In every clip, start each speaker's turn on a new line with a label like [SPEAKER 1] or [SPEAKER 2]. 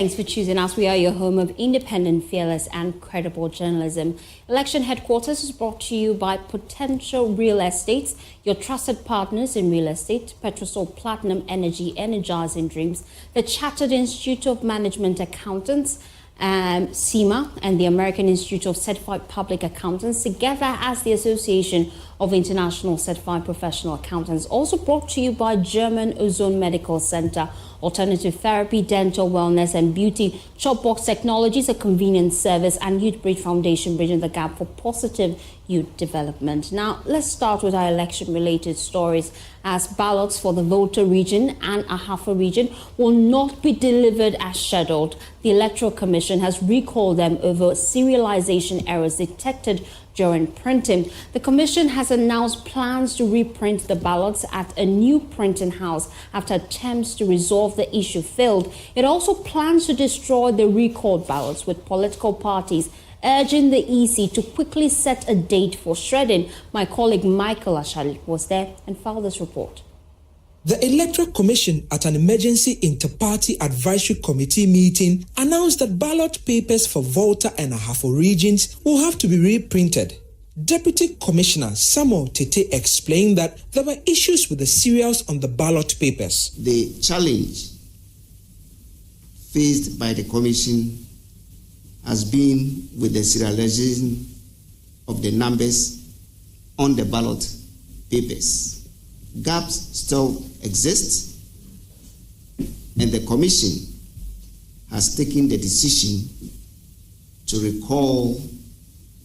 [SPEAKER 1] Thanks for choosing us. We are your home of independent, fearless and credible journalism. Election Headquarters is brought to you by Potential Real Estates, your trusted partners in real estate, Petrosol Platinum Energy, energizing dreams, the Chartered Institute of Management Accountants, CIMA, and the American Institute of Certified Public Accountants, together as the Association of International Certified Professional Accountants. Also brought to you by German Ozone Medical Center, Alternative Therapy, Dental Wellness and Beauty, Chopbox Technologies, a convenience service, and Youth Bridge Foundation, bridging the gap for positive youth development. Now, let's start with our election-related stories, as ballots for the Volta region and Ahafo region will not be delivered as scheduled. The Electoral Commission has recalled them over serialization errors detected during printing. The Commission has announced plans to reprint the ballots at a new printing house after attempts to resolve the issue failed. It also plans to destroy the recalled ballots, with political parties urging the EC to quickly set a date for shredding. My colleague Michael Ashali was there and filed this report.
[SPEAKER 2] The Electoral Commission, at an emergency inter-party advisory committee meeting, announced that ballot papers for Volta and Ahafo regions will have to be reprinted. Deputy Commissioner Samuel Tete explained that there were issues with the serials on the ballot papers.
[SPEAKER 3] The challenge faced by the Commission has been with the serialization of the numbers on the ballot papers. Gaps still exist, and the Commission has taken the decision to recall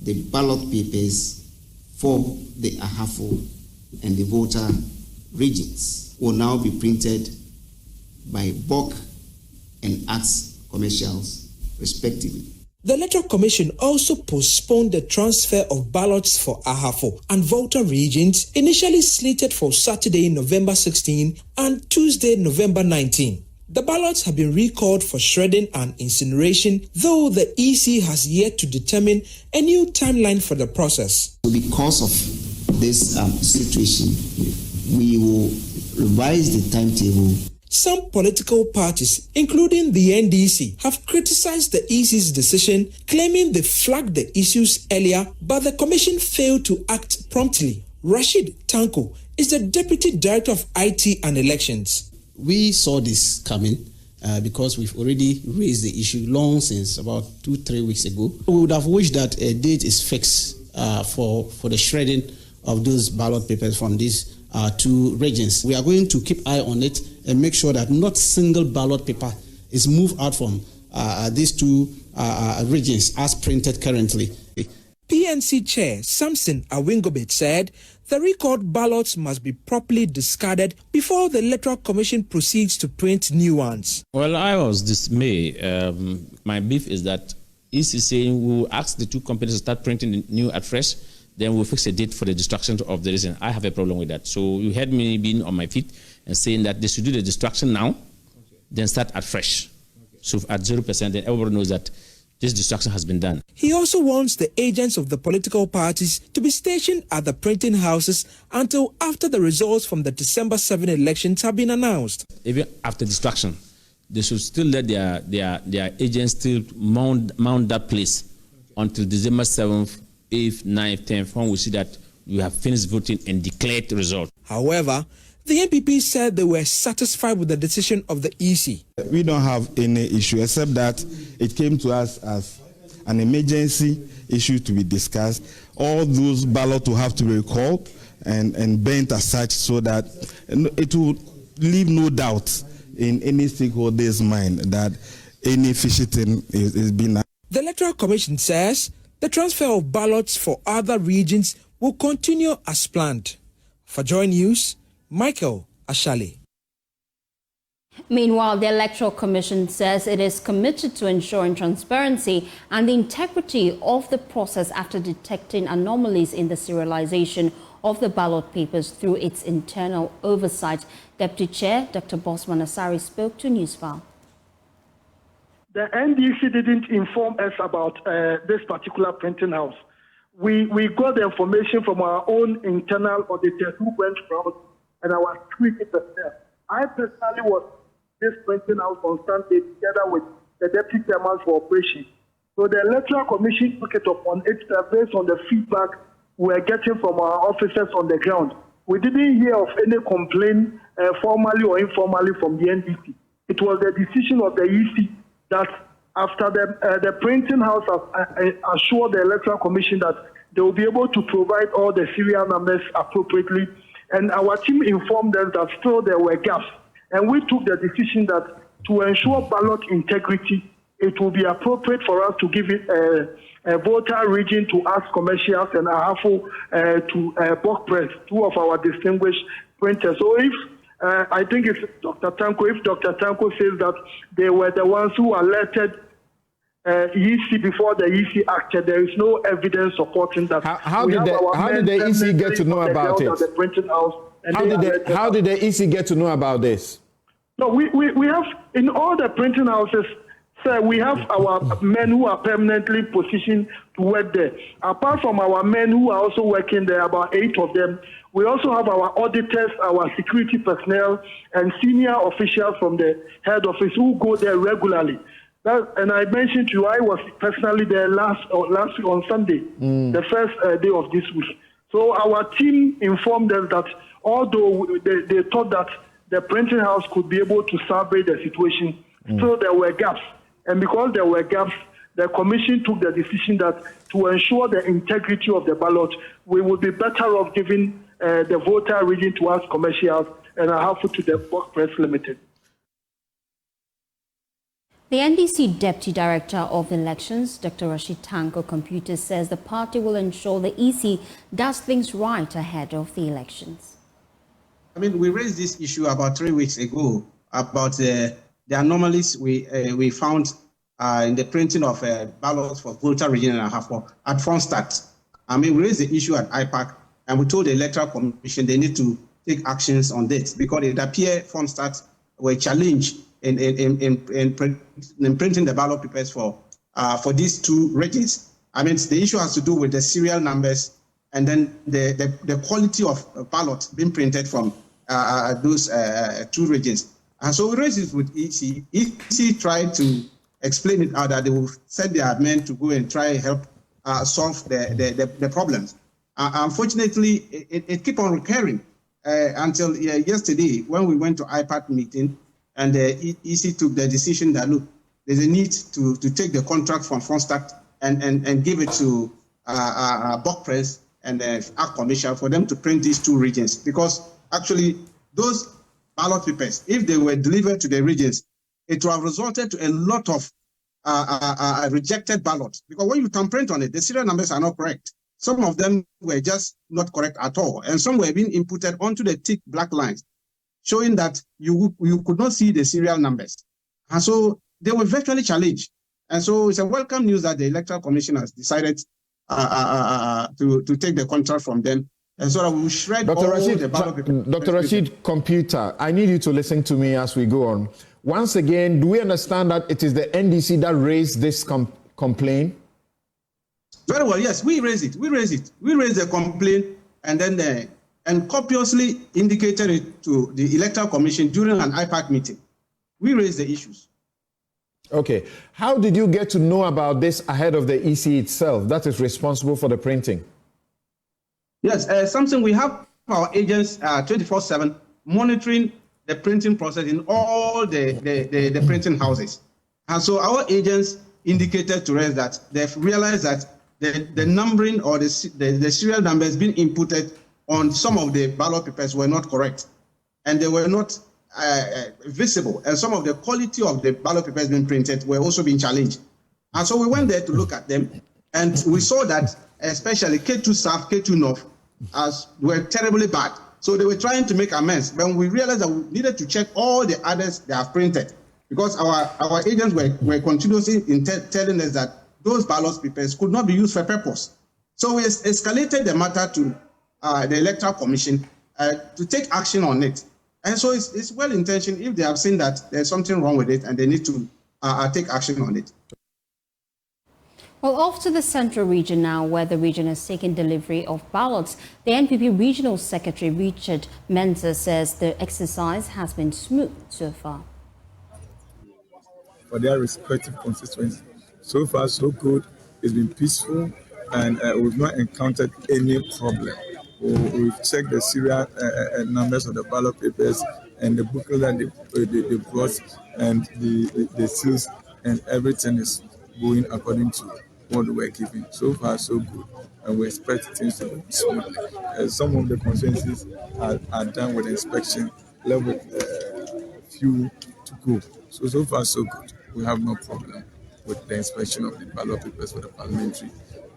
[SPEAKER 3] the ballot papers for the Ahafo and the Volta regions. Will now be printed by bulk and arts commercials, respectively.
[SPEAKER 2] The Electoral Commission also postponed the transfer of ballots for Ahafo and Volta regions, initially slated for Saturday, November 16 and Tuesday, November 19. The ballots have been recalled for shredding and incineration, though the EC has yet to determine a new timeline for the process.
[SPEAKER 3] Because of this situation, we will revise the timetable.
[SPEAKER 2] Some political parties, including the NDC, have criticized the EC's decision, claiming they flagged the issues earlier, but the Commission failed to act promptly. Rashid Tanko is the Deputy Director of IT and Elections.
[SPEAKER 4] We saw this coming because we've already raised the issue long since, about 2-3 weeks ago. We would have wished that a date is fixed for the shredding of those ballot papers from these two regions. We are going to keep eye on it and make sure that not single ballot paper is moved out from these two regions as printed currently.
[SPEAKER 2] PNC Chair Samson Awingobit said the recalled ballots must be properly discarded before the Electoral Commission proceeds to print new ones.
[SPEAKER 5] Well, I was dismayed. My beef is that EC saying we will ask the two companies to start printing the new at fresh, then we'll fix a date for the destruction of the region. I have a problem with that. So you heard me being on my feet and saying that they should do the destruction now, then start at fresh. So at 0%, then everybody knows that this destruction has been done.
[SPEAKER 2] He also wants the agents of the political parties to be stationed at the printing houses until after the results from the December 7 elections have been announced.
[SPEAKER 5] Even after destruction, they should still let their agents still mount that place until December 7th, 8th, 9th, 10th, when we see that we have finished voting and declared the result.
[SPEAKER 2] However, the NPP said they were satisfied with the decision of the EC.
[SPEAKER 6] We don't have any issue except that it came to us as an emergency issue to be discussed. All those ballots will have to be recalled and burnt as such so that it will leave no doubt in any stakeholder's mind that any fishy thing is being done.
[SPEAKER 2] The Electoral Commission says the transfer of ballots for other regions will continue as planned. For JoyNews, Michael Ashali.
[SPEAKER 1] Meanwhile, the Electoral Commission says it is committed to ensuring transparency and the integrity of the process after detecting anomalies in the serialization of the ballot papers through its internal oversight. Deputy Chair Dr. Bosman Asari spoke to Newsfile.
[SPEAKER 7] The NDC didn't inform us about this particular printing house. We got the information from our own internal auditor who went around and I was tweaking the step. I personally was this printing house on Sunday together with the deputy chairman for operations. So the Electoral Commission took it upon it based on the feedback we are getting from our officers on the ground. We didn't hear of any complaint formally or informally from the NDC. It was the decision of the EC that after the printing house assured the Electoral Commission that they will be able to provide all the serial numbers appropriately. And our team informed us that still there were gaps. And we took the decision that to ensure ballot integrity, it will be appropriate for us to give it a Volta region to us commercials and Ahafo to Bulk Press, two of our distinguished printers. So if I think it's Dr. Tanko, if Dr. Tanko says that they were the ones who alerted EC before the EC acted, there is no evidence supporting that.
[SPEAKER 8] How did the EC get to know about it? How did the EC get to know about this?
[SPEAKER 7] No, we have, in all the printing houses, sir, we have our men who are permanently positioned to work there. Apart from our men who are also working there, about 8 of them, we also have our auditors, our security personnel, and senior officials from the head office who go there regularly. And I mentioned to you, I was personally there last week on Sunday, the first day of this week. So our team informed us that although they thought that the printing house could be able to survey the situation, still there were gaps. And because there were gaps, the commission took the decision that to ensure the integrity of the ballot, we would be better off giving the Volta region to us commercials and Ahafo to the Bulk Press Limited.
[SPEAKER 1] The NDC Deputy Director of Elections, Dr. Rashid Tanko Computer, says the party will ensure the EC does things right ahead of the elections.
[SPEAKER 4] I mean, we raised this issue about 3 weeks ago about the anomalies we found in the printing of ballots for Volta region and Ahafo at Fostina. I mean, we raised the issue at IPAC, and we told the Electoral Commission they need to take actions on this because it appeared Fostina were challenged in printing the ballot papers for these 2 regions. I mean, the issue has to do with the serial numbers and then the quality of ballot being printed from those 2 regions. And so we raised it with EC. EC tried to explain it out that they will send their men to go and try and help solve the problems. Unfortunately, it kept on recurring until yesterday when we went to IPAC meeting and the EC took the decision that, look, there's a need to take the contract from Fostina and give it to Bulk Press and Act Commission for them to print these 2 regions. Because actually, those ballot papers, if they were delivered to the regions, it would have resulted to a lot of rejected ballots. Because when you can print on it, the serial numbers are not correct. Some of them were just not correct at all. And some were being inputted onto the thick black lines, showing that you could not see the serial numbers. And so they were virtually challenged. And so it's a welcome news that the Electoral Commission has decided to take the contract from them. And so we will shred
[SPEAKER 8] Dr.
[SPEAKER 4] all
[SPEAKER 8] Rashid,
[SPEAKER 4] the ballot papers.
[SPEAKER 8] Dr. Rashid, Computer, I need you to listen to me as we go on. Once again, do we understand that it is the NDC that raised this complaint?
[SPEAKER 4] Very well, yes, we raised it. We raised the complaint and then and copiously indicated it to the Electoral Commission during an IPAC meeting. We raised the issues.
[SPEAKER 8] Okay. How did you get to know about this ahead of the EC itself that is responsible for the printing?
[SPEAKER 4] Yes, something we have our agents 24/7 monitoring the printing process in all the printing houses. And so our agents indicated to us that they've realized that the numbering or the serial numbers being inputted on some of the ballot papers were not correct. And they were not visible. And some of the quality of the ballot papers being printed were also being challenged. And so we went there to look at them. And we saw that especially K2 South, K2 North, were terribly bad. So they were trying to make amends. When we realized that we needed to check all the others they have printed, because our agents were continuously telling us that those ballot papers could not be used for purpose. So we escalated the matter to the Electoral Commission to take action on it. And so it's well-intentioned if they have seen that there's something wrong with it and they need to take action on it.
[SPEAKER 1] Well, off to the Central region now, where the region has taken delivery of ballots. The NPP Regional Secretary Richard Mensah says the exercise has been smooth so far.
[SPEAKER 9] for their respective constituencies. So far, so good. It's been peaceful, and we've not encountered any problem. We've checked the serial numbers of the ballot papers and the booklet that they brought, and the seals, and everything is going according to what we were given. So far, so good, and we expect things to go smoothly. Some of the constituencies are done with inspection, left with few to go. So far, so good. We have no problem with the inspection of the ballot papers for the parliamentary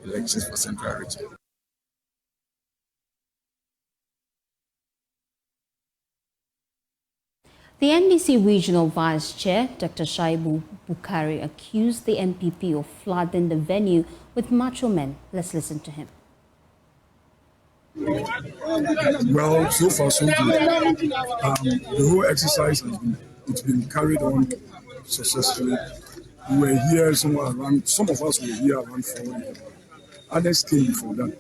[SPEAKER 9] elections for Central Region.
[SPEAKER 1] The NDC Regional Vice Chair, Dr. Shaibu Bukari, accused the MPP of flooding the venue with macho men. Let's listen to him.
[SPEAKER 10] Well, so far so good. The whole exercise has been carried on successfully. We were here somewhere around. Some of us were here around 4. Others came before that.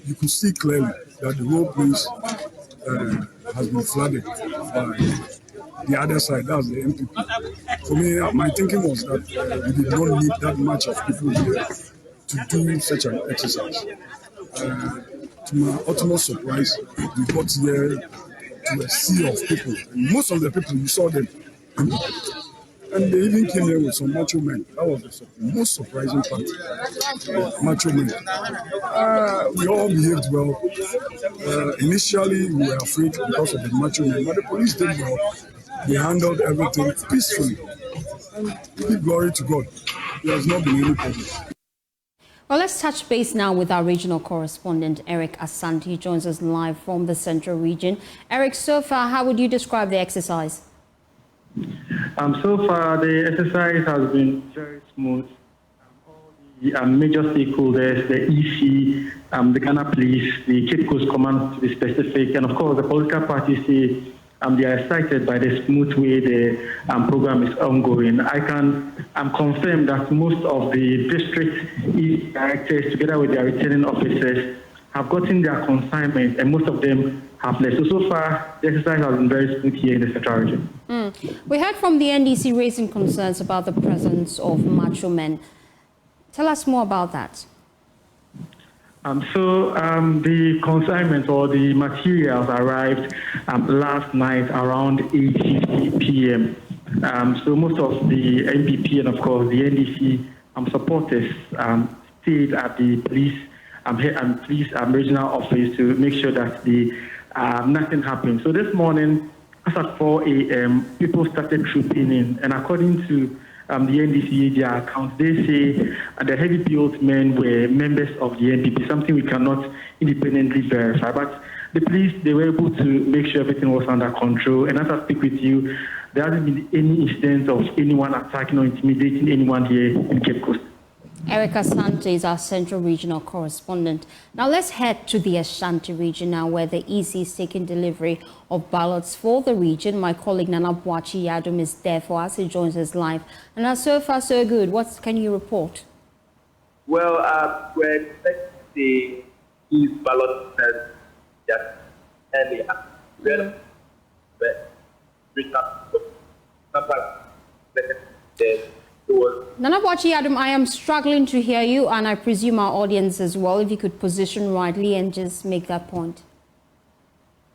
[SPEAKER 10] You could see clearly that the whole place has been flooded by the other side. That's the MPP. For me, my thinking was that we did not need that much of people here to do such an exercise. To my utmost surprise, we got here to a sea of people. And most of the people, you saw them. And they even came here with some macho men. That was the most surprising part. Macho men. We all behaved well. Initially, we were afraid because of the macho men, but the police did well. They handled everything peacefully. And we give glory to God. There has not been any problem.
[SPEAKER 1] Well, let's touch base now with our regional correspondent, Eric Asante. He joins us live from the Central Region. Eric, so far, how would you describe the exercise?
[SPEAKER 11] So far, the exercise has been very smooth. All the major stakeholders, the EC, the Ghana Police, the Cape Coast Command to be specific, and of course the political parties say they are excited by the smooth way the program is ongoing. I can confirm that most of the district EC directors, together with their returning officers, have gotten their consignment, and most of them have left. So far, the exercise has been very smooth here in the Central Region.
[SPEAKER 1] We heard from the NDC raising concerns about the presence of macho men. Tell us more about that.
[SPEAKER 11] The consignment or the materials arrived last night around 8:50 p.m. So most of the MPP and of course the NDC supporters stayed at the police regional office to make sure that nothing happened. So this morning, as at 4 a.m., people started trooping in, and according to the NDC, their account, they say the heavy-built men were members of the NPP, something we cannot independently verify. But the police, they were able to make sure everything was under control. And as I speak with you, there hasn't been any incident of anyone attacking or intimidating anyone here in Cape Coast.
[SPEAKER 1] Eric Asante is our Central Regional correspondent. Now let's head to the Ashanti region now, where the EC is taking delivery of ballots for the region. My colleague Nana Boachi Yadum is there for us. He joins us live. And so far, so good. What can you report?
[SPEAKER 12] Well, we're expecting these ballots just earlier.
[SPEAKER 1] Nana Boachi Yadum, I am struggling to hear you, and I presume our audience as well. If you could position rightly and just make that point.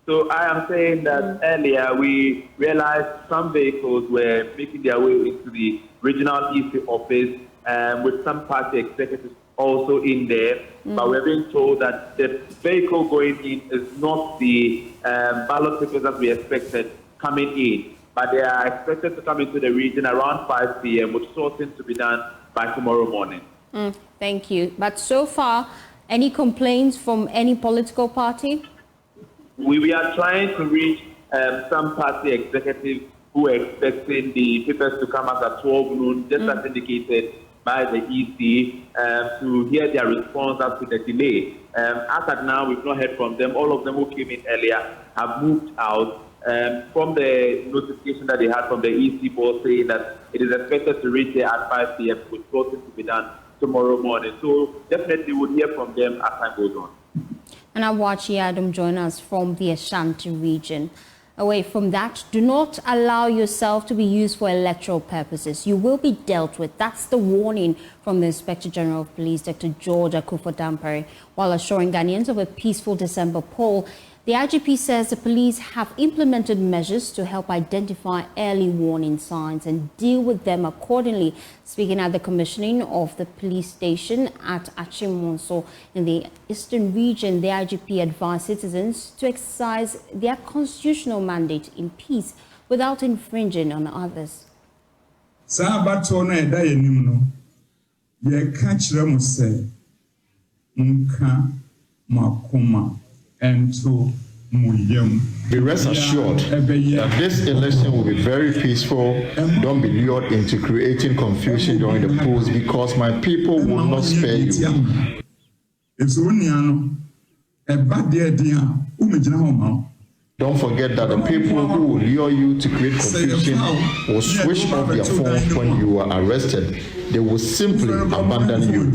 [SPEAKER 12] So I am saying that earlier we realized some vehicles were making their way into the regional EC office with some party executives also in there. But we're being told that the vehicle going in is not the ballot papers that we expected coming in. But they are expected to come into the region around 5 p.m. with sorting to be done by tomorrow morning.
[SPEAKER 1] Thank you. But so far, any complaints from any political party?
[SPEAKER 12] We are trying to reach some party executives who are expecting the papers to come out at 12 noon, just as indicated by the EC, to hear their response as to the delay. As at now, we've not heard from them. All of them who came in earlier have moved out. From the notification that they had from the EC board saying that it is expected to reach there at 5 p.m. with voting to be done tomorrow morning. So definitely we'll hear from them as time goes on.
[SPEAKER 1] And I'll watch Yadum join us from the Ashanti region. Away from that, do not allow yourself to be used for electoral purposes. You will be dealt with. That's the warning from the Inspector General of Police, Dr. George Akufo-Dampare, while assuring Ghanaians of a peaceful December poll. The IGP says the police have implemented measures to help identify early warning signs and deal with them accordingly. Speaking at the commissioning of the police station at Achimonso in the eastern region, the IGP advised citizens to exercise their constitutional mandate in peace without infringing on others.
[SPEAKER 13] Be rest assured that this election will be very peaceful. Don't be lured into creating confusion during the polls because my people will not spare you. Don't forget that the people who will lure you to create confusion will switch off their phones when you are arrested. They will simply abandon you.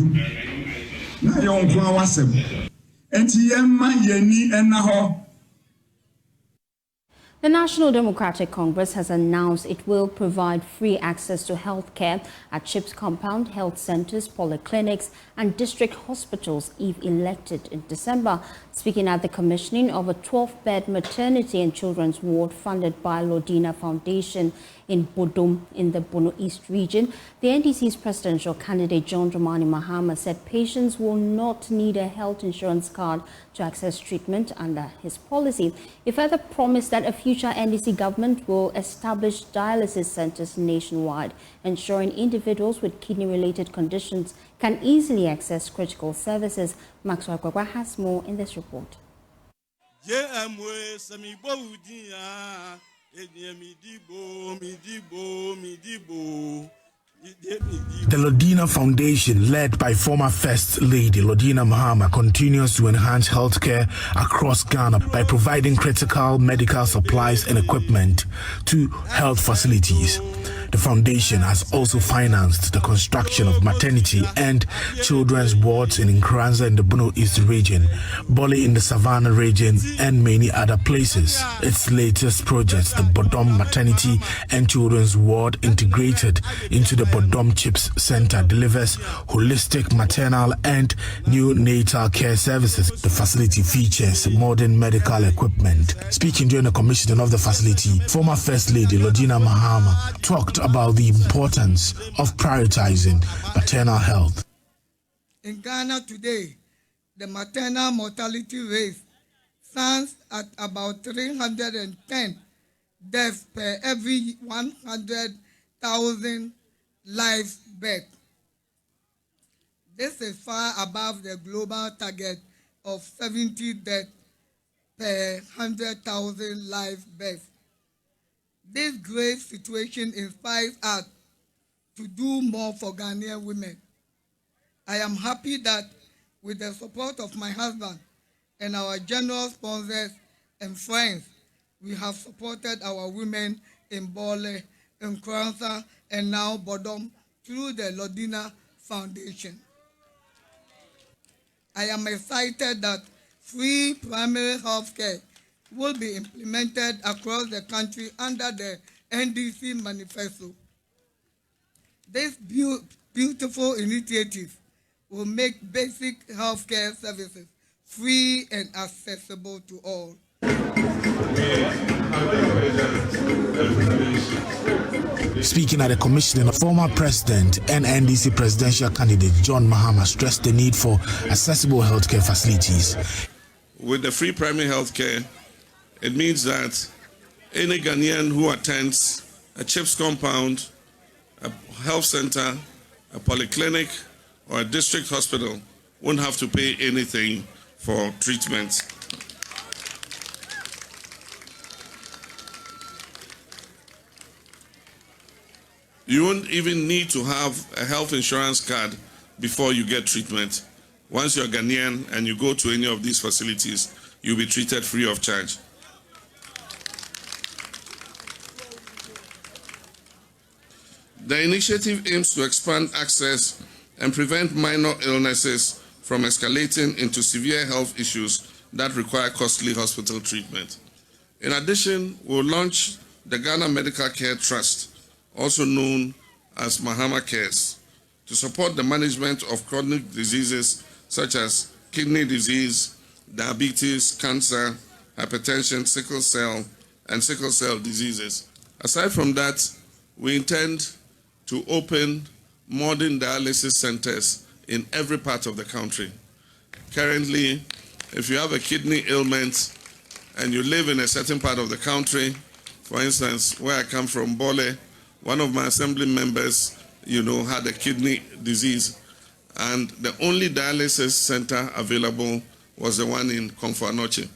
[SPEAKER 1] The National Democratic Congress has announced it will provide free access to health care at CHIPS compound, health centers, polyclinics and district hospitals if elected in December. Speaking at the commissioning of a 12-bed maternity and children's ward funded by Lodina Foundation in Bodom in the Bono East region, the NDC's presidential candidate John Dramani Mahama said patients will not need a health insurance card to access treatment under his policy. He further promised that a future NDC government will establish dialysis centers nationwide, ensuring individuals with kidney-related conditions can easily access critical services. Maxwell Kwakwa has more in this report.
[SPEAKER 14] The Lodina Foundation, led by former First Lady Lodina Mahama, continues to enhance healthcare across Ghana by providing critical medical supplies and equipment to health facilities. The foundation has also financed the construction of maternity and children's wards in Nkranza in the Bono East region, Bole in the Savannah region, and many other places. Its latest project, the Bodom Maternity and Children's Ward, integrated into the Bodom CHIPS Center, delivers holistic maternal and neonatal care services. The facility features modern medical equipment. Speaking during the commissioning of the facility, former First Lady Lodina Mahama talked about the importance of prioritizing maternal health.
[SPEAKER 15] In Ghana today, the maternal mortality rate stands at about 310 deaths per every 100,000 live births. This is far above the global target of 70 deaths per 100,000 live births. This grave situation inspires us to do more for Ghanaian women. I am happy that with the support of my husband and our general sponsors and friends, we have supported our women in Bole, in Nkranza, and now Bodom through the Lodina Foundation. I am excited that free primary health care will be implemented across the country under the NDC manifesto. This beautiful initiative will make basic healthcare services free and accessible to all.
[SPEAKER 14] Speaking at the commissioning, former president and NDC presidential candidate John Mahama stressed the need for accessible healthcare facilities.
[SPEAKER 16] With the free primary healthcare, it means that any Ghanaian who attends a CHIPS compound, a health center, a polyclinic, or a district hospital won't have to pay anything for treatment. You won't even need to have a health insurance card before you get treatment. Once you're Ghanaian and you go to any of these facilities, you'll be treated free of charge. The initiative aims to expand access and prevent minor illnesses from escalating into severe health issues that require costly hospital treatment. In addition, we'll launch the Ghana Medical Care Trust, also known as Mahama Cares, to support the management of chronic diseases such as kidney disease, diabetes, cancer, hypertension, sickle cell diseases. Aside from that, we intend to open modern dialysis centers in every part of the country. Currently, if you have a kidney ailment and you live in a certain part of the country, for instance, where I come from, Bole, one of my assembly members, had a kidney disease, and the only dialysis center available was the one in Konfanoche.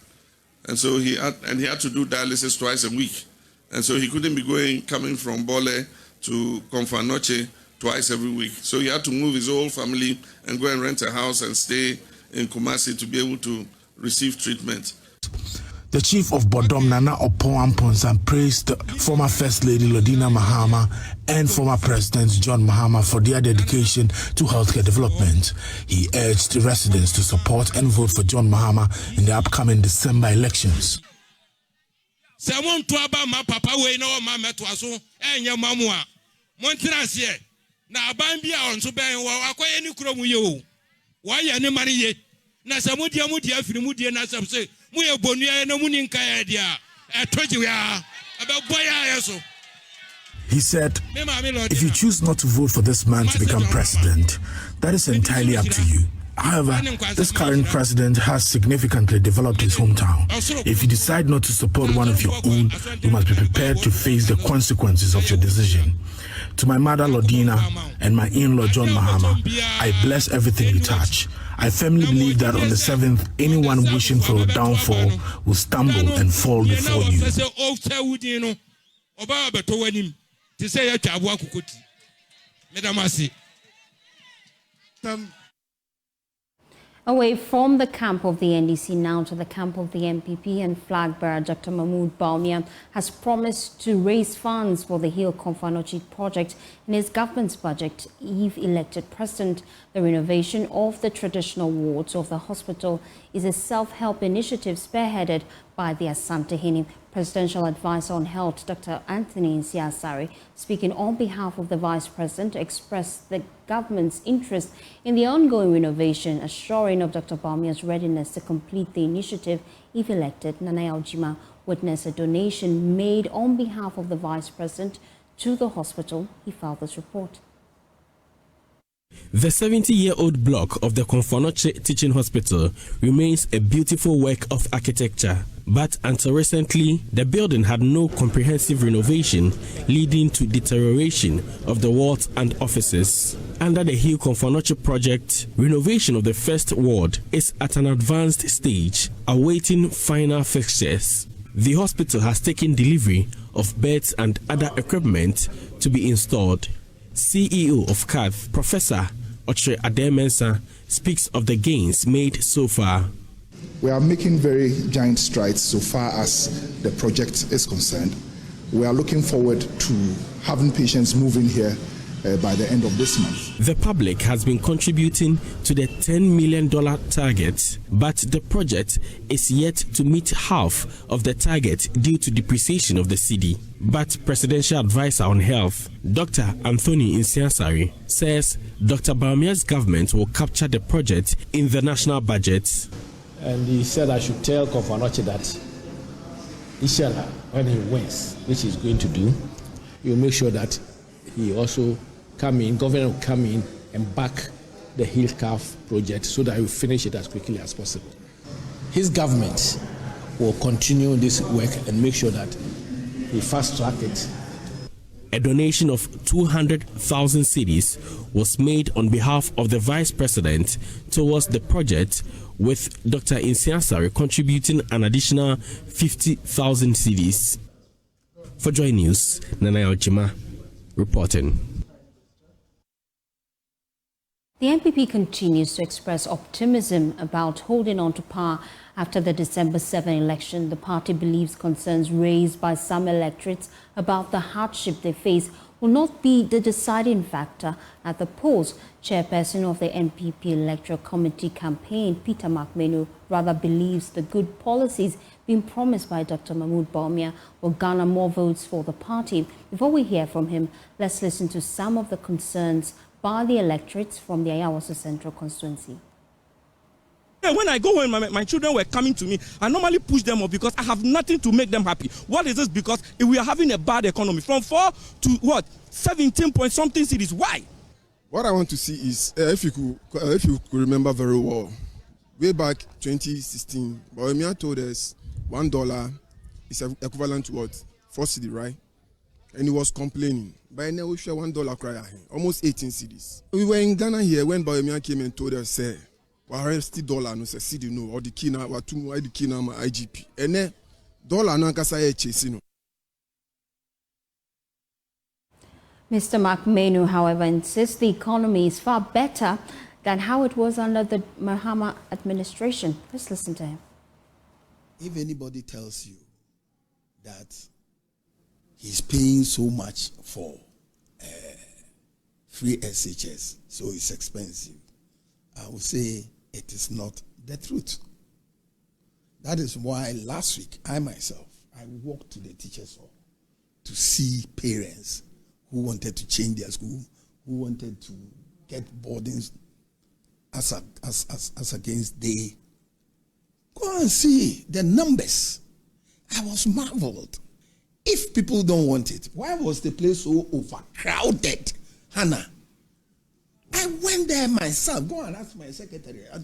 [SPEAKER 16] And so he had to do dialysis twice a week. And so he couldn't be coming from Bole to Konfanoche twice every week. So he had to move his whole family and go and rent a house and stay in Kumasi to be able to receive treatment.
[SPEAKER 14] The chief of Bodom, Nana Opon Amponsan, praised former First Lady Lodina Mahama and former President John Mahama for their dedication to healthcare development. He urged residents to support and vote for John Mahama in the upcoming December elections. He said, if you choose not to vote for this man to become president, that is entirely up to you. However, this current president has significantly developed his hometown. If you decide not to support one of your own, you must be prepared to face the consequences of your decision. To my mother Lodina and my in-law John Mahama, I bless everything you touch. I firmly believe that on the 7th, anyone wishing for a downfall will stumble and fall before you.
[SPEAKER 1] Away from the camp of the NDC now to the camp of the MPP, and flag bearer Dr. Mahmoud Bawumia has promised to raise funds for the Hill Konfanoche project in his government's budget if elected president. The renovation of the traditional wards of the hospital is a self-help initiative spearheaded by the Asantehene. Presidential Advisor on Health, Dr. Anthony Nsiasare, speaking on behalf of the Vice President, expressed the government's interest in the ongoing renovation, assuring of Dr. Bawumia's readiness to complete the initiative if elected. Nana Ojima witnessed a donation made on behalf of the Vice President to the hospital. He filed this report.
[SPEAKER 17] The 70-year-old block of the Konfanoche Teaching Hospital remains a beautiful work of architecture. But until recently, the building had no comprehensive renovation, leading to deterioration of the wards and offices. Under the Hill Konfanoche project, renovation of the first ward is at an advanced stage, awaiting final fixtures. The hospital has taken delivery of beds and other equipment to be installed. CEO of CAF, Professor Otre Ademensa, speaks of the gains made so far.
[SPEAKER 18] We are making very giant strides so far as the project is concerned. We are looking forward to having patients moving here by the end of this month.
[SPEAKER 17] The public has been contributing to the $10 million target, but the project is yet to meet half of the target due to depreciation of the cedi. But Presidential Advisor on Health, Dr. Anthony Nsiasare, says Dr. Bawumia's government will capture the project in the national budget.
[SPEAKER 4] And he said I should tell Konfanoche that inshallah, when he wins, which he's going to do, he will make sure that he also government will come in and back the Hill CAF project so that he will finish it as quickly as possible. His government will continue this work and make sure that he fast-track it.
[SPEAKER 17] A donation of 200,000 cedis was made on behalf of the Vice President towards the project, with Dr. Nsiasare contributing an additional 50,000 cedis. For JoyNews, Nana Ojima reporting.
[SPEAKER 1] The NPP continues to express optimism about holding on to power after the December 7 election. The party believes concerns raised by some electorates about the hardship they face will not be the deciding factor at the polls. Chairperson of the NPP Electoral Committee campaign, Peter Makmenu, rather believes the good policies being promised by Dr. Mahmoud Bawumia will garner more votes for the party. Before we hear from him, let's listen to some of the concerns by the electorates from the Ayawaso Central constituency.
[SPEAKER 19] When I go home, my children were coming to me. I normally push them up because I have nothing to make them happy. What is this? Because we are having a bad economy. From 4 to what? 17 point something cities. Why?
[SPEAKER 20] What I want to see is if you could remember very well, way back 2016, Bawumia told us $1 is equivalent to what? 4 cedi, right? And he was complaining. By now we share $1 cry, almost 18 cedis. We were in Ghana here when Bawumia came and told us, say, $60 no say cedi no or the kina wa tumu the kina ma IGP. Ene dollar na kasa ye chase no.
[SPEAKER 1] Mr. Makmenu, however, insists the economy is far better than how it was under the Mahama administration. Let's listen to him.
[SPEAKER 21] If anybody tells you that he's paying so much for free SHS, so it's expensive, I would say it is not the truth. That is why last week, I myself, I walked to the teachers' hall to see parents who wanted to change their school, who wanted to get boardings as against they. Go and see the numbers. I was marveled. If people don't want it, why was the place so overcrowded? Hannah, I went there myself. Go and ask my secretary. I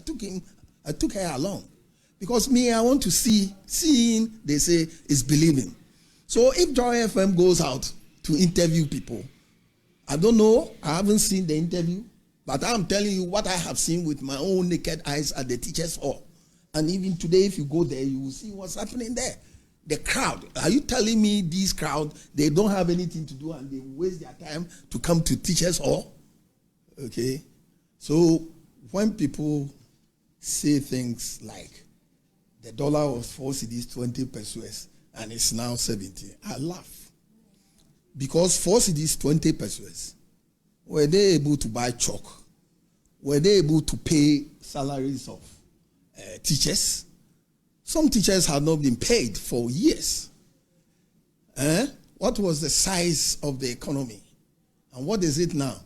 [SPEAKER 21] took her along. Because me, I want to see. Seeing, they say, is believing. So if Joy FM goes out to interview people, I don't know, I haven't seen the interview, but I'm telling you what I have seen with my own naked eyes at the teachers' hall. And even today, if you go there, you will see what's happening there. The crowd. Are you telling me these crowd, they don't have anything to do and they waste their time to come to teachers' hall? Okay, so when people say things like the dollar was 4 cedis 20 pesos and it's now 70, I laugh. Because 4 cedis 20 pesos, were they able to buy chalk? Were they able to pay salaries of teachers? Some teachers have not been paid for years. What was the size of the economy? And what is it now?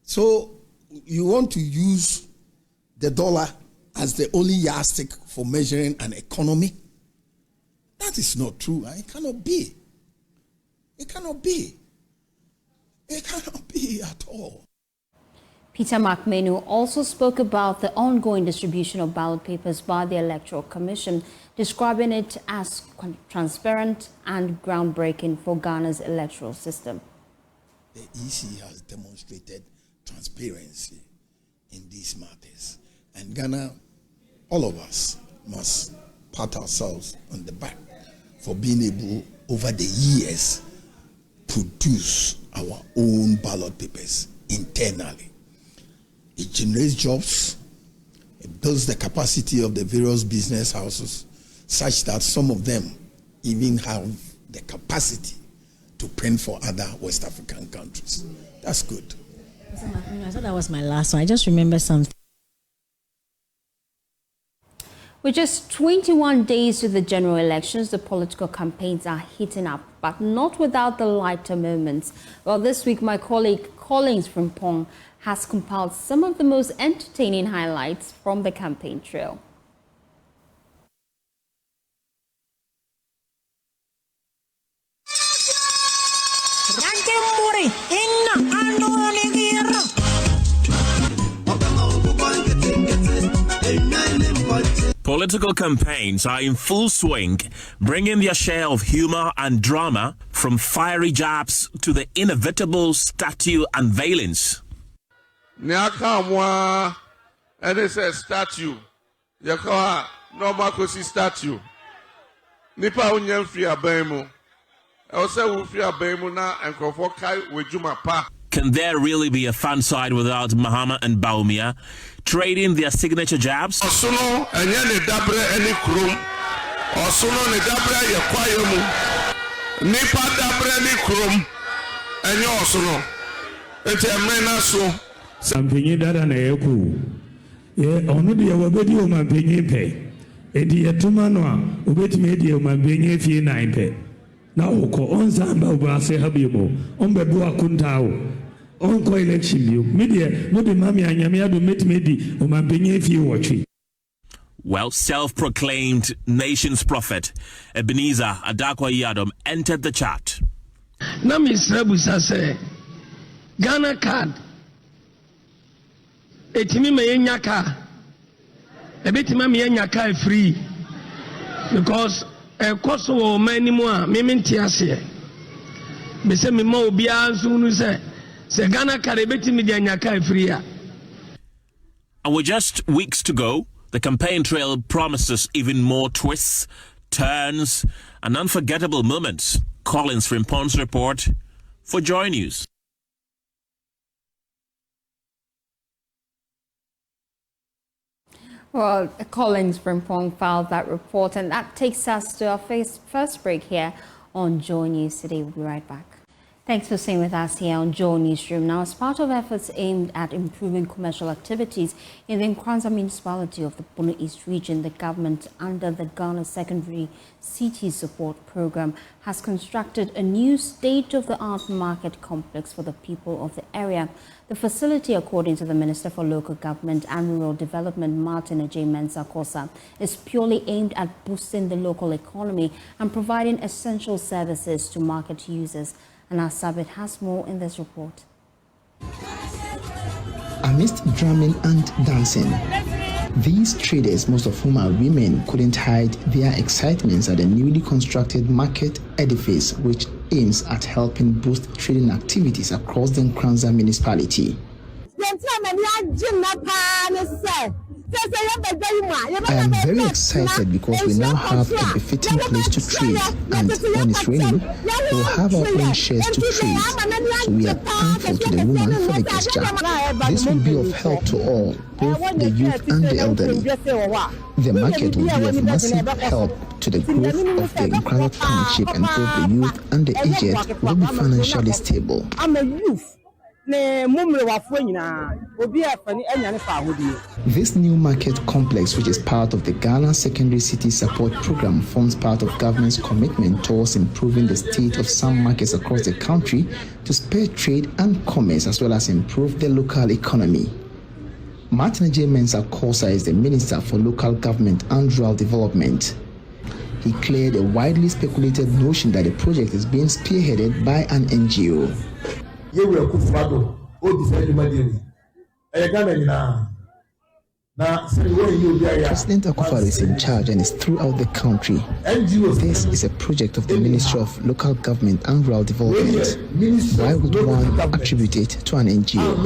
[SPEAKER 21] So you want to use the dollar as the only yardstick for measuring an economy? That is not true. It cannot be. It cannot be. It cannot be at all.
[SPEAKER 1] Peter Makmenu also spoke about the ongoing distribution of ballot papers by the Electoral Commission, describing it as transparent and groundbreaking for Ghana's electoral system.
[SPEAKER 21] The EC has demonstrated transparency in these matters. And Ghana, all of us, must pat ourselves on the back for being able, over the years, produce our own ballot papers internally. It generates jobs. It builds the capacity of the various business houses such that some of them even have the capacity to print for other West African countries. That's good.
[SPEAKER 22] I thought that was my last one. I just remember something.
[SPEAKER 1] With just 21 days to the general elections, the political campaigns are heating up, but not without the lighter moments. Well, this week, my colleague Collins from Pong has compiled some of the most entertaining highlights from the campaign trail.
[SPEAKER 23] Political campaigns are in full swing, bringing their share of humor and drama, from fiery jabs to the inevitable statue unveilings.
[SPEAKER 24] Nyakamwa, and it's a statue. Yakawa, normal kosi statue. Nipa unyem free abemu. I say we free abemu na and kai wejuma pa.
[SPEAKER 23] Can there really be a fan side without Mahama and Baumia trading their signature jabs?
[SPEAKER 24] Osono enye ne dabre eni krom. Osono ne dabre ye kwayemu. Nipa dabre ni krom. Enye osono. Enti emena so.
[SPEAKER 2] Sampenyi dada na yeku. Ye onu de wabedi o mampenyi pe. Enti yetuma no a obetime de o mampenyi fie 9 pe. Na oko onzamba obase habimo. Ombebu akunta o. Onko election bio. Media no be mami anyame ado metime di o mampenyi fie wotwe.
[SPEAKER 23] Well, self-proclaimed nation's prophet Ebenezer Adakwa Yadom entered the chat.
[SPEAKER 3] Na misrebusa say Ghana card etimi me yenya car ebetima me yenya car free because cost o many more me menti ase me say me ma obi anso nu say Ghana card ebetimi de yenya car free a.
[SPEAKER 23] And with just weeks to go, the campaign trail promises even more twists, turns, and unforgettable moments. Collins Frimpon's report for JoyNews.
[SPEAKER 1] Well, Collins Frimpong filed that report, and that takes us to our first break here on JoyNews today. We'll be right back. Thanks for staying with us here on JoyNews Room. Now, as part of efforts aimed at improving commercial activities in the Nkranza municipality of the Bono East region, the government, under the Ghana Secondary City Support Program, has constructed a new state-of-the-art market complex for the people of the area. The facility, according to the Minister for Local Government and Rural Development, Martin J. Mensah-Kosa, is purely aimed at boosting the local economy and providing essential services to market users. And our Sabit has more in this report.
[SPEAKER 5] Amidst drumming and dancing, these traders, most of whom are women, couldn't hide their excitements at the newly constructed market edifice, which aims at helping boost trading activities across the Nkranza municipality. I am very excited because we now have a befitting place to trade, and when it's raining, we'll have our own shares to trade. So we are thankful to the woman for the gesture. This will be of help to all, both the youth and the elderly. The market will be of massive help to the growth of the Nkranza township, and both the youth and the aged will be financially stable. This new market complex, which is part of the Ghana Secondary City Support Program, forms part of government's commitment towards improving the state of some markets across the country to spur trade and commerce, as well as improve the local economy. Martin J. Mensah-Kosa is the Minister for Local Government and Rural Development. He cleared a widely speculated notion that the project is being spearheaded by an NGO. President Akufo is in charge and is throughout the country. This is a project of the Ministry of Local Government and Rural Development. Why would one attribute it to an NGO?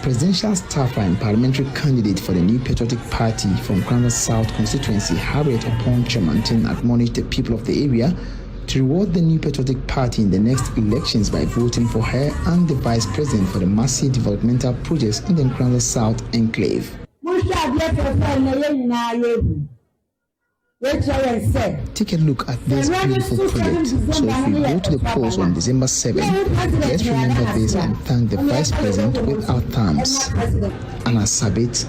[SPEAKER 5] Presidential staffer and parliamentary candidate for the New Patriotic Party from Nkranza South constituency, Harriet Opon Chemantin, admonished the people of the area to reward the New Patriotic Party in the next elections by voting for her and the vice president for the massive developmental projects in the Nkranza South enclave. Take a look at this beautiful project. So if we go to the polls on December 7, let's remember this and thank the Vice President with our thumbs. Anna Sabit,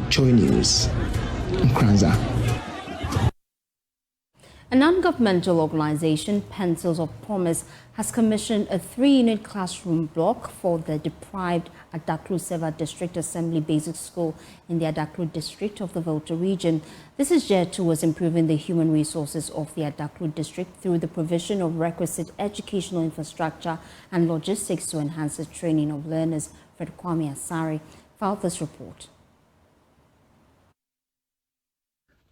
[SPEAKER 5] JoyNews, Nkranza.
[SPEAKER 1] A non-governmental organization, Pencils of Promise, has commissioned a 3-unit classroom block for the deprived Adaklu Seva District Assembly Basic School in the Adaklu district of the Volta region. This is geared towards improving the human resources of the Adaklu district through the provision of requisite educational infrastructure and logistics to enhance the training of learners. Fred Kwame Asari filed this report.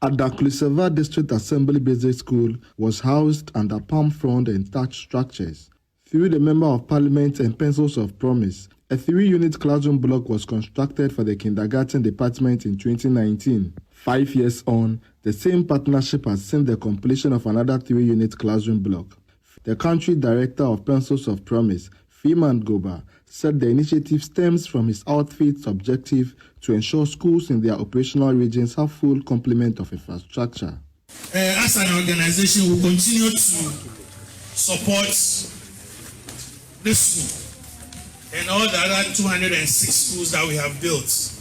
[SPEAKER 6] Adaklu Seva District Assembly Basic School was housed under palm frond and thatch structures. Through the Member of Parliament and Pencils of Promise, a 3-unit classroom block was constructed for the kindergarten department in 2019. 5 years on, the same partnership has seen the completion of another 3-unit classroom block. The country director of Pencils of Promise, Freeman Goba, said the initiative stems from his outfit's objective to ensure schools in their operational regions have full complement of infrastructure.
[SPEAKER 7] As an organization, we continue to support this school and all the other 206 schools that we have built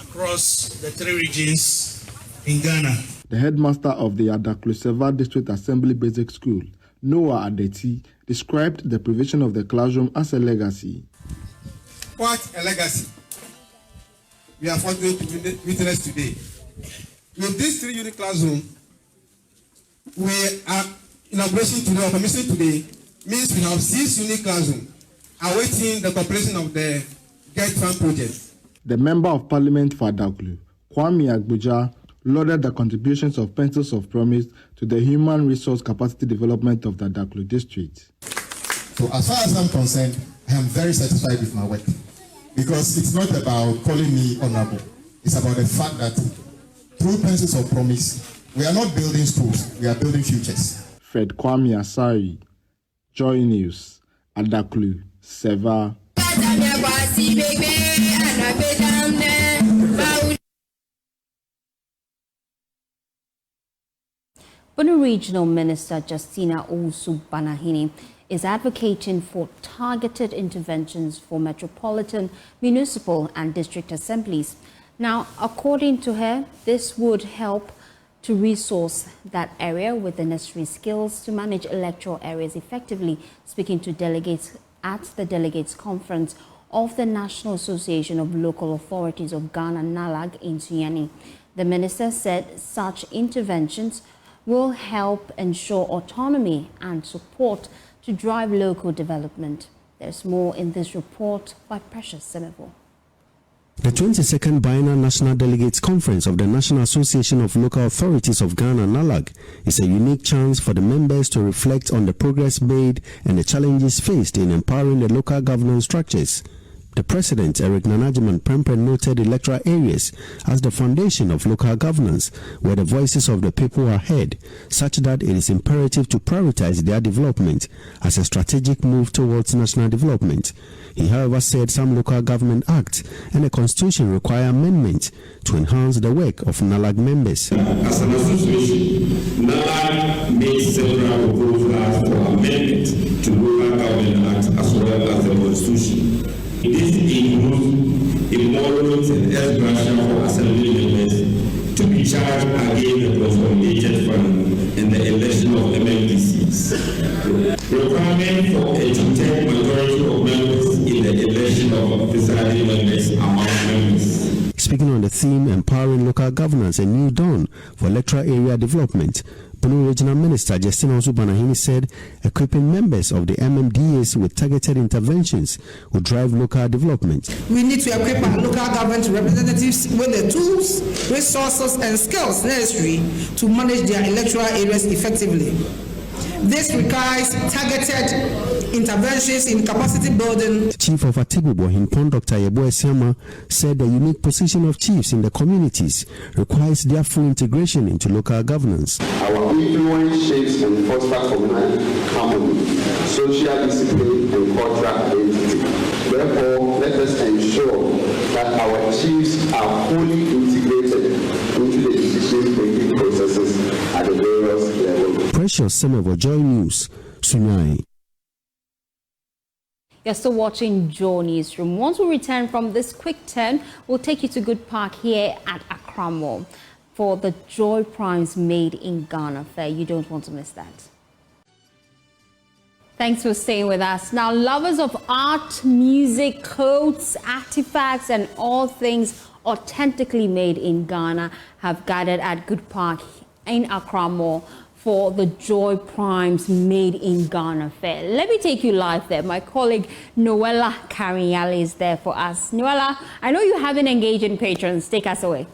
[SPEAKER 7] across the 3 regions in Ghana.
[SPEAKER 6] The headmaster of the Adakluseva District Assembly Basic School, Noah Adeti, described the provision of the classroom as a legacy.
[SPEAKER 8] What a legacy we are fortunate to witness today. With this 3-unit classroom, we are inauguration today, or commission today, means we have 6-unit classroom awaiting the completion of the Get Farm project.
[SPEAKER 6] The Member of Parliament for Adaklu, Kwame Agbuja, lauded the contributions of Pencils of Promise to the human resource capacity development of the Adaklu district.
[SPEAKER 9] So as far as I'm concerned, I am very satisfied with my work, because it's not about calling me honorable. It's about the fact that through Pencils of Promise, we are not building schools, we are building futures.
[SPEAKER 6] Fred Kwame Asari, JoyNews, Adaklu, Seva.
[SPEAKER 1] Bono Regional Minister Justina Owusu-Banahini is advocating for targeted interventions for metropolitan, municipal and district assemblies. Now, according to her, this would help to resource that area with the necessary skills to manage electoral areas effectively. Speaking to delegates at the Delegates Conference of the National Association of Local Authorities of Ghana, NALAG, in Sunyani, the minister said such interventions will help ensure autonomy and support to drive local development. There's more in this report by Precious Semevo.
[SPEAKER 10] The 22nd Biennial National Delegates Conference of the National Association of Local Authorities of Ghana, NALAG, is a unique chance for the members to reflect on the progress made and the challenges faced in empowering the local governance structures. The President, Eric Nanajiman Prempeh, noted electoral areas as the foundation of local governance, where the voices of the people are heard, such that it is imperative to prioritize their development as a strategic move towards national development. He, however, said some local government acts and the constitution require amendment to enhance the work of NALAG members.
[SPEAKER 25] As an association, NALAG made several proposals for amendment to local government acts as well as the constitution. This includes a moratorium and ex gratia for assembly members to be charged against the consolidated fund in the election of MMDCs. Requirement for a 2/3 majority of members in the election of presiding members among members.
[SPEAKER 10] Speaking on the theme Empowering Local Governance, a New Dawn for Electoral Area Development, Bono Regional Minister Justina Owusu-Banahini said equipping members of the MMDAs with targeted interventions will drive local development.
[SPEAKER 26] We need to equip our local government representatives with the tools, resources and skills necessary to manage their electoral areas effectively. This requires targeted interventions in capacity building.
[SPEAKER 10] The Chief of Atibu Bohinpon, Dr. Yebo Esiama, said the unique position of chiefs in the communities requires their full integration into local governance.
[SPEAKER 27] Our influence shapes and fosters communal harmony, social discipline and cultural identity. Therefore, let us ensure that our chiefs are fully integrated into the decision-making processes at the various levels.
[SPEAKER 10] Precious Semevo, JoyNews, Sunyani.
[SPEAKER 1] You're still watching Joy Newsroom. Once we return from this quick turn, we'll take you to Good Park here at Accra Mall for the Joy Primes Made in Ghana fair. You don't want to miss that. Thanks for staying with us. Now, lovers of art, music, clothes, artifacts, and all things authentically made in Ghana have gathered at Good Park in Accra Mall for the Joy Primes Made in Ghana fair. Let me take you live there. My colleague Noella Karinyale is there for us. Noella, I know you have an engaging patrons. Take us away.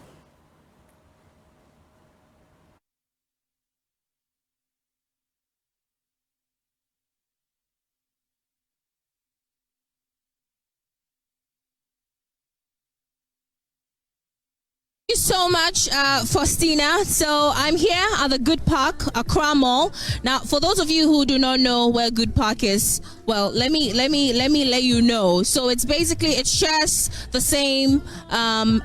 [SPEAKER 11] Thank you so much, Fostina. So I'm here at the Good Park, Accra Mall. Now, for those of you who do not know where Good Park is, well, let me let you know. So it shares the same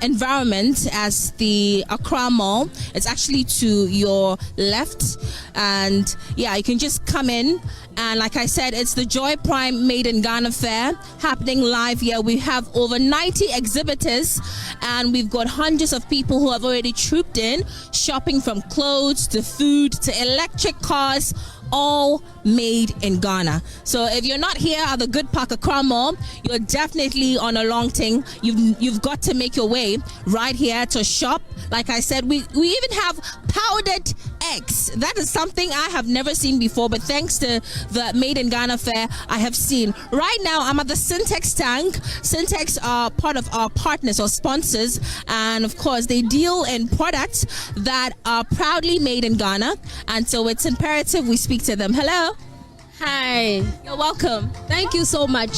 [SPEAKER 11] environment as the Accra Mall. It's actually to your left, and yeah, you can just come in. And like I said, it's the Joy Prime Made in Ghana Fair happening live here. We have over 90 exhibitors, and we've got hundreds of people who have already trooped in, shopping from clothes to food to electric cars, all made in Ghana. So if you're not here at the Good Park Accra Mall, you're definitely on a long thing. You've got to make your way right here to shop. Like I said, we even have powdered eggs. That is something I have never seen before, but thanks to the Made in Ghana Fair, I have seen. Right now, I'm at the Syntex tank. Syntex are part of our partners or sponsors, and of course, they deal in products that are proudly made in Ghana, and so it's imperative we speak to them. Hello.
[SPEAKER 12] Hi.
[SPEAKER 11] You're welcome.
[SPEAKER 12] Thank you so much.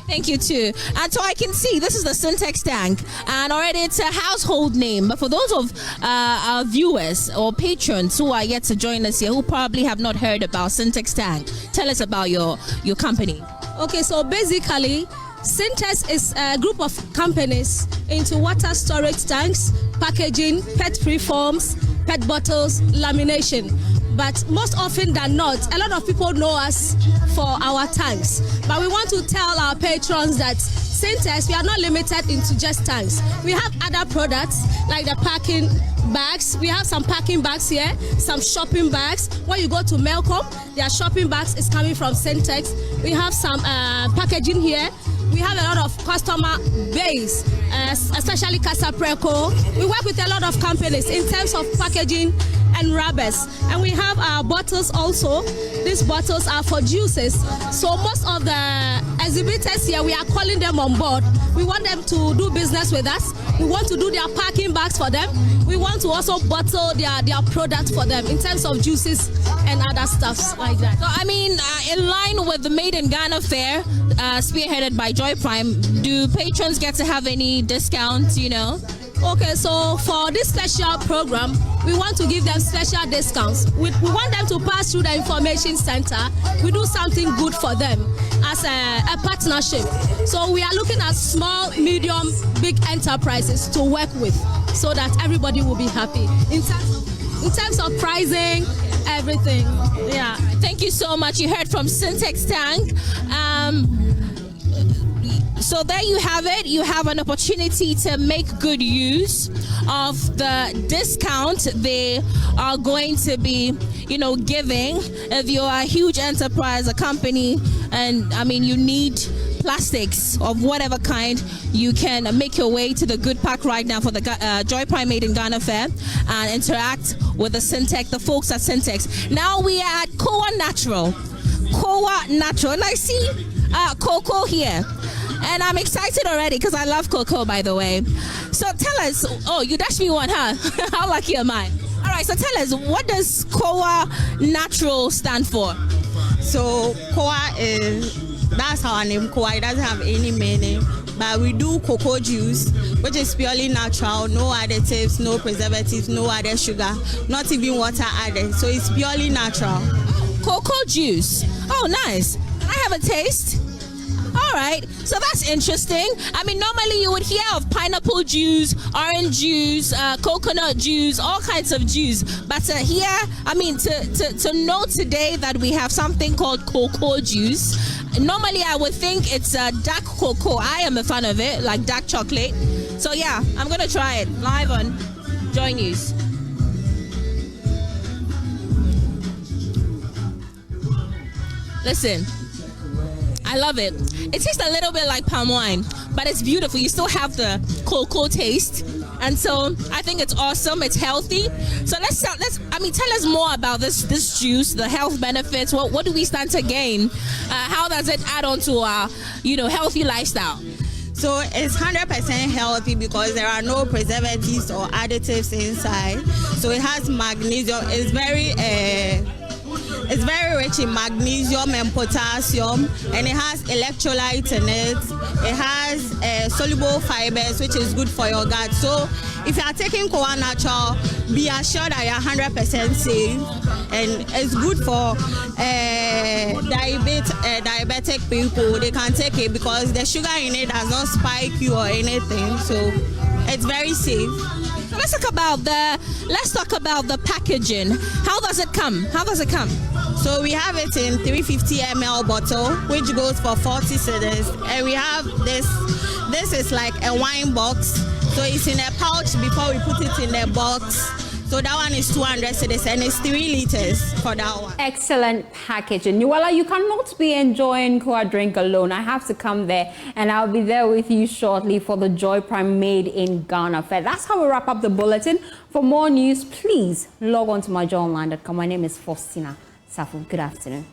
[SPEAKER 11] Thank you too. And so I can see this is the Syntex tank, and already it's a household name. But for those of our viewers or patrons who are yet to join us here, who probably have not heard about Syntex tank, tell us about your company.
[SPEAKER 12] Okay, so basically, Syntex is a group of companies into water storage tanks, packaging, pet-free forms, pet bottles, lamination. But most often than not, a lot of people know us for our tanks. But we want to tell our patrons that Syntex, we are not limited into just tanks. We have other products like the packing bags. We have some packing bags here, some shopping bags. When you go to Melcom, their shopping bags is coming from Syntex. We have some packaging here. We have a lot of customer base, especially Casa Preco. We work with a lot of companies in terms of packaging and rubbers. And we have our bottles also. These bottles are for juices. So most of the exhibitors here, we are calling them on board. We want them to do business with us. We want to do their packing bags for them. We want to also bottle their product for them in terms of juices and other stuffs like that.
[SPEAKER 11] So I mean, in line with the Made in Ghana Fair, spearheaded by Joy Prime, do patrons get to have any discounts, you know?
[SPEAKER 12] Okay, so for this special program, we want to give them special discounts. We want them to pass through the information center. We do something good for them as a partnership. So we are looking at small, medium, big enterprises to work with so that everybody will be happy. In terms of pricing, everything. Yeah.
[SPEAKER 11] Thank you so much. You heard from Syntex Tank. So there you have it. You have an opportunity to make good use of the discount they are going to be, giving. If you're a huge enterprise, a company, and I mean, you need plastics of whatever kind, you can make your way to the Good Park right now for the Joy Prime Made in Ghana Fair and interact with the folks at Syntex. Now we are at Koa Natural, and I see Coco here. And I'm excited already because I love cocoa, by the way. So tell us, you dashed me one, huh? How lucky am I? All right, so tell us, what does Koa Natural stand for?
[SPEAKER 13] So Koa that's our name, Koa. It doesn't have any meaning. But we do cocoa juice, which is purely natural, no additives, no preservatives, no added sugar, not even water added. So it's purely natural.
[SPEAKER 11] Cocoa juice. Oh, nice. Can I have a taste? All right, so that's interesting. I mean, normally you would hear of pineapple juice, orange juice, coconut juice, all kinds of juice. But here, I mean, to know today that we have something called cocoa juice, normally I would think it's dark cocoa. I am a fan of it, like dark chocolate. So yeah, I'm going to try it live on JoyNews. Listen. I love it. It tastes a little bit like palm wine, but it's beautiful. You still have the cocoa taste, and so I think it's awesome. It's healthy. So tell us more about this juice, the health benefits. What do we stand to gain? How does it add on to our healthy lifestyle?
[SPEAKER 13] So it's 100% healthy because there are no preservatives or additives inside. So it has magnesium. It's very It's very rich in magnesium and potassium, and it has electrolytes in it. It has soluble fibers, which is good for your gut. So if you are taking Koa Natural, be assured that you're 100% safe, and it's good for diabetic people. They can take it because the sugar in it does not spike you or anything. So it's very safe.
[SPEAKER 11] So let's talk about the packaging. How does it come?
[SPEAKER 13] So we have it in 350 ml bottle, which goes for 40 cedis, and we have this. This is like a wine box. So it's in a pouch before we put it in the box. So that one is 200 cedis and it's 3 liters for that one.
[SPEAKER 1] Excellent packaging. Nuala, you cannot be enjoying Koa drink alone. I have to come there, and I'll be there with you shortly for the Joy Prime Made in Ghana Fair. That's how we wrap up the bulletin. For more news, please log on to myjoyonline.com. My name is Fostina. Sarfo, good afternoon.